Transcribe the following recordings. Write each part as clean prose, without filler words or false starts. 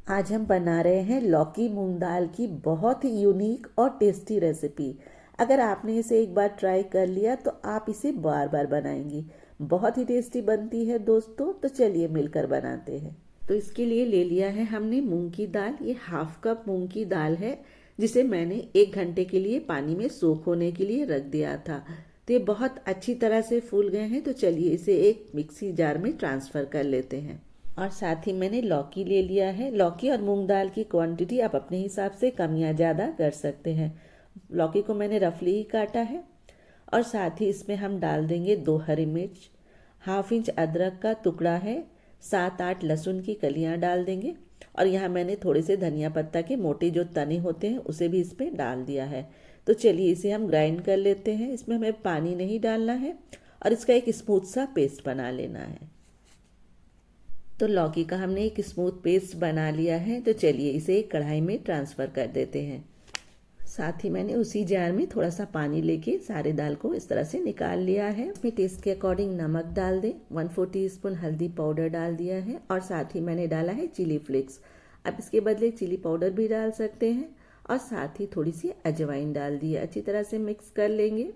आज हम बना रहे हैं लौकी मूंग दाल की बहुत ही यूनिक और टेस्टी रेसिपी। अगर आपने इसे एक बार ट्राई कर लिया तो आप इसे बार बार बनाएंगी। बहुत ही टेस्टी बनती है दोस्तों, तो चलिए मिलकर बनाते हैं। तो इसके लिए ले लिया है हमने मूंग की दाल। ये हाफ कप मूंग की दाल है, जिसे मैंने 1 घंटे के लिए पानी में सोख होने के लिए रख दिया था। तो ये बहुत अच्छी तरह से फूल गए हैं। तो चलिए इसे एक मिक्सी जार में ट्रांसफ़र कर लेते हैं। और साथ ही मैंने लौकी ले लिया है। लौकी और मूंग दाल की क्वांटिटी आप अपने हिसाब से कम या ज़्यादा कर सकते हैं। लौकी को मैंने रफली ही काटा है। और साथ ही इसमें हम डाल देंगे 2 हरी मिर्च, हाफ इंच अदरक का टुकड़ा है, 7-8 लहसुन की कलियां डाल देंगे। और यहाँ मैंने थोड़े से धनिया पत्ता के मोटे जो तने होते हैं उसे भी इसमें डाल दिया है। तो चलिए इसे हम ग्राइंड कर लेते हैं। इसमें हमें पानी नहीं डालना है और इसका एक स्मूथ सा पेस्ट बना लेना है। तो लौकी का हमने एक स्मूथ पेस्ट बना लिया है। तो चलिए इसे एक कढ़ाई में ट्रांसफ़र कर देते हैं। साथ ही मैंने उसी जार में थोड़ा सा पानी लेके सारे दाल को इस तरह से निकाल लिया है। इसमें टेस्ट के अकॉर्डिंग नमक डाल दें, 1/4 टीस्पून हल्दी पाउडर डाल दिया है और साथ ही मैंने डाला है चिली फ्लेक्स। अब इसके बदले चिली पाउडर भी डाल सकते हैं। और साथ ही थोड़ी सी अजवाइन डाल दी है। अच्छी तरह से मिक्स कर लेंगे।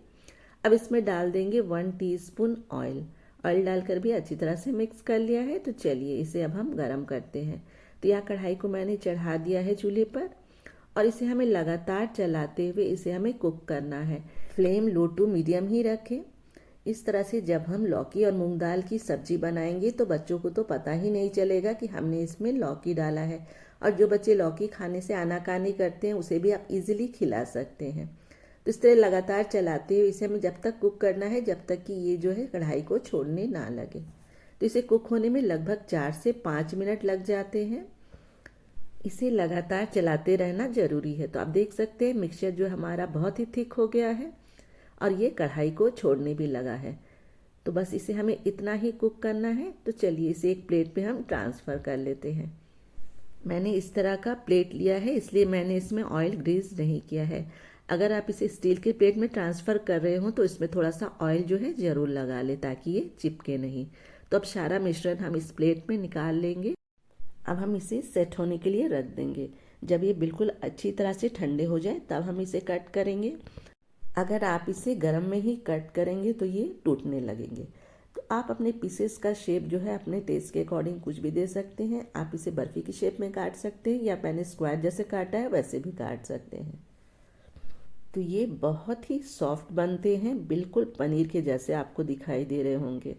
अब इसमें डाल देंगे 1 टीस्पून ऑयल। ऑयल डालकर भी अच्छी तरह से मिक्स कर लिया है। तो चलिए इसे अब हम गरम करते हैं। तो यहाँ कढ़ाई को मैंने चढ़ा दिया है चूल्हे पर और इसे हमें लगातार चलाते हुए इसे हमें कुक करना है। फ्लेम लो टू मीडियम ही रखें। इस तरह से जब हम लौकी और मूंग दाल की सब्जी बनाएंगे तो बच्चों को तो पता ही नहीं चलेगा कि हमने इसमें लौकी डाला है। और जो बच्चे लौकी खाने से आनाकानी करते हैं उसे भी आप इजीली खिला सकते हैं। तो इस तरह लगातार चलाते हुए इसे हमें जब तक कुक करना है जब तक कि ये जो है कढ़ाई को छोड़ने ना लगे। तो इसे कुक होने में लगभग 4 से 5 मिनट लग जाते हैं। इसे लगातार चलाते रहना ज़रूरी है। तो आप देख सकते हैं मिक्सचर जो हमारा बहुत ही थिक हो गया है और ये कढ़ाई को छोड़ने भी लगा है। तो बस इसे हमें इतना ही कुक करना है। तो चलिए इसे एक प्लेट पे हम ट्रांसफ़र कर लेते हैं। मैंने इस तरह का प्लेट लिया है, इसलिए मैंने इसमें ऑयल ग्रीस नहीं किया है। अगर आप इसे स्टील के प्लेट में ट्रांसफ़र कर रहे हो तो इसमें थोड़ा सा ऑयल जो है ज़रूर लगा ले ताकि ये चिपके नहीं। तो अब सारा मिश्रण हम इस प्लेट में निकाल लेंगे। अब हम इसे सेट होने के लिए रख देंगे। जब ये बिल्कुल अच्छी तरह से ठंडे हो जाए तब हम इसे कट करेंगे। अगर आप इसे गर्म में ही कट करेंगे तो ये टूटने लगेंगे। तो आप अपने पीसेस का शेप जो है अपने टेस्ट के अकॉर्डिंग कुछ भी दे सकते हैं। आप इसे बर्फ़ी की शेप में काट सकते हैं या मैंने स्क्वायर जैसे काटा है वैसे भी काट सकते हैं। तो ये बहुत ही सॉफ्ट बनते हैं, बिल्कुल पनीर के जैसे आपको दिखाई दे रहे होंगे।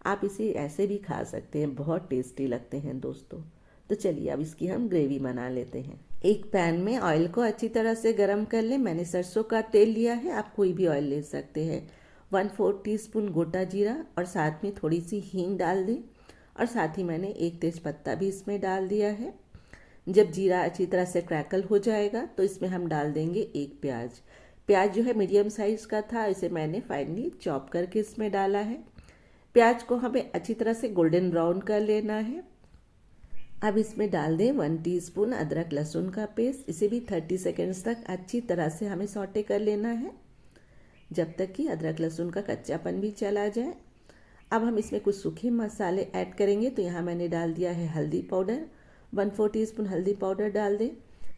आप इसे ऐसे भी खा सकते हैं, बहुत टेस्टी लगते हैं दोस्तों। तो चलिए अब इसकी हम ग्रेवी बना लेते हैं। एक पैन में ऑयल को अच्छी तरह से गरम कर लें। मैंने सरसों का तेल लिया है, आप कोई भी ऑयल ले सकते हैं। 1/4 टीस्पून गोटा जीरा और साथ में थोड़ी सी हींग डाल दें। और साथ ही मैंने एक तेज़पत्ता भी इसमें डाल दिया है। जब जीरा अच्छी तरह से क्रैकल हो जाएगा तो इसमें हम डाल देंगे एक प्याज। प्याज जो है मीडियम साइज़ का था, इसे मैंने फाइनली चॉप करके इसमें डाला है। प्याज को हमें अच्छी तरह से गोल्डन ब्राउन कर लेना है। अब इसमें डाल दें 1 टीस्पून अदरक लहसुन का पेस्ट। इसे भी 30 सेकेंड्स तक अच्छी तरह से हमें सौटे कर लेना है जब तक कि अदरक लहसुन का कच्चापन भी चला जाए। अब हम इसमें कुछ सूखे मसाले ऐड करेंगे। तो यहाँ मैंने डाल दिया है हल्दी पाउडर, 1/4 टीस्पून हल्दी पाउडर डाल दें।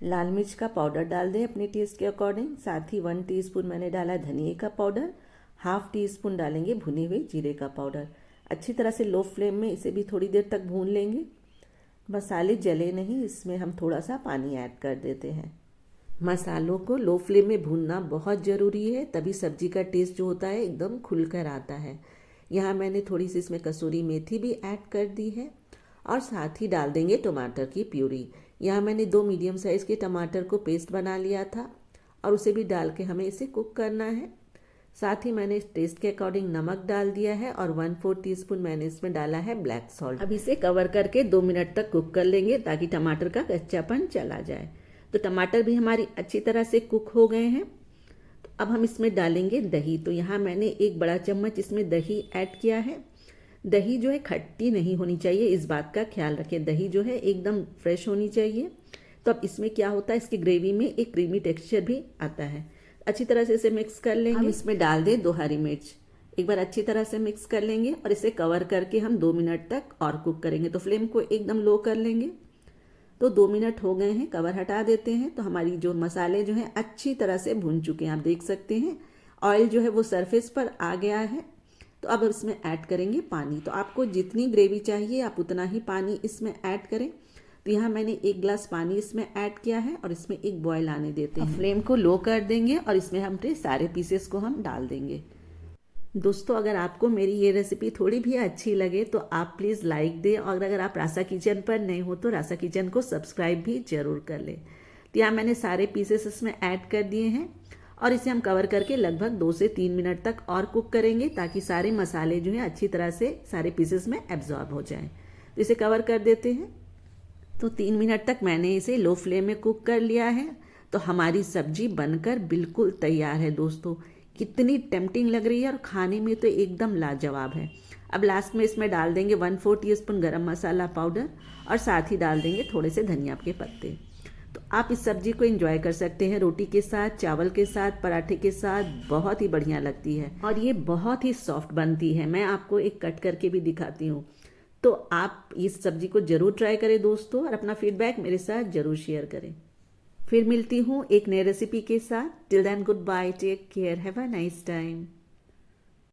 लाल मिर्च का पाउडर डाल दें अपने टेस्ट के अकॉर्डिंग। साथ ही 1 टीस्पून मैंने डाला धनिए का पाउडर, हाफ टी स्पून डालेंगे भुने हुए जीरे का पाउडर। अच्छी तरह से लो फ्लेम में इसे भी थोड़ी देर तक भून लेंगे। मसाले जले नहीं, इसमें हम थोड़ा सा पानी ऐड कर देते हैं। मसालों को लो फ्लेम में भूनना बहुत ज़रूरी है, तभी सब्जी का टेस्ट जो होता है एकदम खुलकर आता है। यहाँ मैंने थोड़ी सी इसमें कसूरी मेथी भी ऐड कर दी है। और साथ ही डाल देंगे टमाटर की प्यूरी। यहाँ मैंने 2 मीडियम साइज़ के टमाटर को पेस्ट बना लिया था और उसे भी डाल के हमें इसे कुक करना है। साथ ही मैंने टेस्ट के अकॉर्डिंग नमक डाल दिया है और 1/4 टीस्पून मैंने इसमें डाला है ब्लैक सॉल्ट। अब इसे कवर करके 2 मिनट तक कुक कर लेंगे ताकि टमाटर का कच्चापन चला जाए। तो टमाटर भी हमारी अच्छी तरह से कुक हो गए हैं। तो अब हम इसमें डालेंगे दही। तो यहाँ मैंने 1 बड़ा चम्मच इसमें दही ऐड किया है। दही जो है खट्टी नहीं होनी चाहिए, इस बात का ख्याल रखें। दही जो है एकदम फ्रेश होनी चाहिए। तो अब इसमें क्या होता है, इसकी ग्रेवी में एक क्रीमी टेक्सचर भी आता है। अच्छी तरह से इसे मिक्स कर लेंगे। हम इसमें डाल दें 2 हरी मिर्च। एक बार अच्छी तरह से मिक्स कर लेंगे और इसे कवर करके हम 2 मिनट तक और कुक करेंगे। तो फ्लेम को एकदम लो कर लेंगे। तो 2 मिनट हो गए हैं, कवर हटा देते हैं। तो हमारी जो मसाले जो हैं अच्छी तरह से भून चुके हैं, आप देख सकते हैं ऑयल जो है वो सरफेस पर आ गया है। तो अब इसमें ऐड करेंगे पानी। तो आपको जितनी ग्रेवी चाहिए आप उतना ही पानी इसमें ऐड करें। तो यहाँ मैंने 1 गिलास पानी इसमें ऐड किया है और इसमें एक बॉयल आने देते हैं। फ्लेम को लो कर देंगे और इसमें हमने सारे पीसेस को हम डाल देंगे। दोस्तों, अगर आपको मेरी ये रेसिपी थोड़ी भी अच्छी लगे तो आप प्लीज़ लाइक दें, और अगर आप रासा किचन पर नए हो तो रासा किचन को सब्सक्राइब भी जरूर कर लें। तो यहाँ मैंने सारे पीसेस इसमें ऐड कर दिए हैं और इसे हम कवर करके लगभग 2 से 3 मिनट तक और कुक करेंगे, ताकि सारे मसाले जो हैं अच्छी तरह से सारे पीसेस में एब्जॉर्ब हो जाएं। तो इसे कवर कर देते हैं। तो 3 मिनट तक मैंने इसे लो फ्लेम में कुक कर लिया है। तो हमारी सब्जी बनकर बिल्कुल तैयार है दोस्तों। कितनी टेम्पटिंग लग रही है और खाने में तो एकदम लाजवाब है। अब लास्ट में इसमें डाल देंगे 1/4 टीस्पून गरम मसाला पाउडर और साथ ही डाल देंगे थोड़े से धनिया के पत्ते। तो आप इस सब्जी को एंजॉय कर सकते हैं रोटी के साथ, चावल के साथ, पराठे के साथ, बहुत ही बढ़िया लगती है और ये बहुत ही सॉफ्ट बनती है। मैं आपको एक कट करके भी दिखाती हूँ। तो आप इस सब्जी को जरूर ट्राई करें दोस्तों, और अपना फीडबैक मेरे साथ जरूर शेयर करें। फिर मिलती हूँ एक नई रेसिपी के साथ। Till then good bye, take care, have a nice time.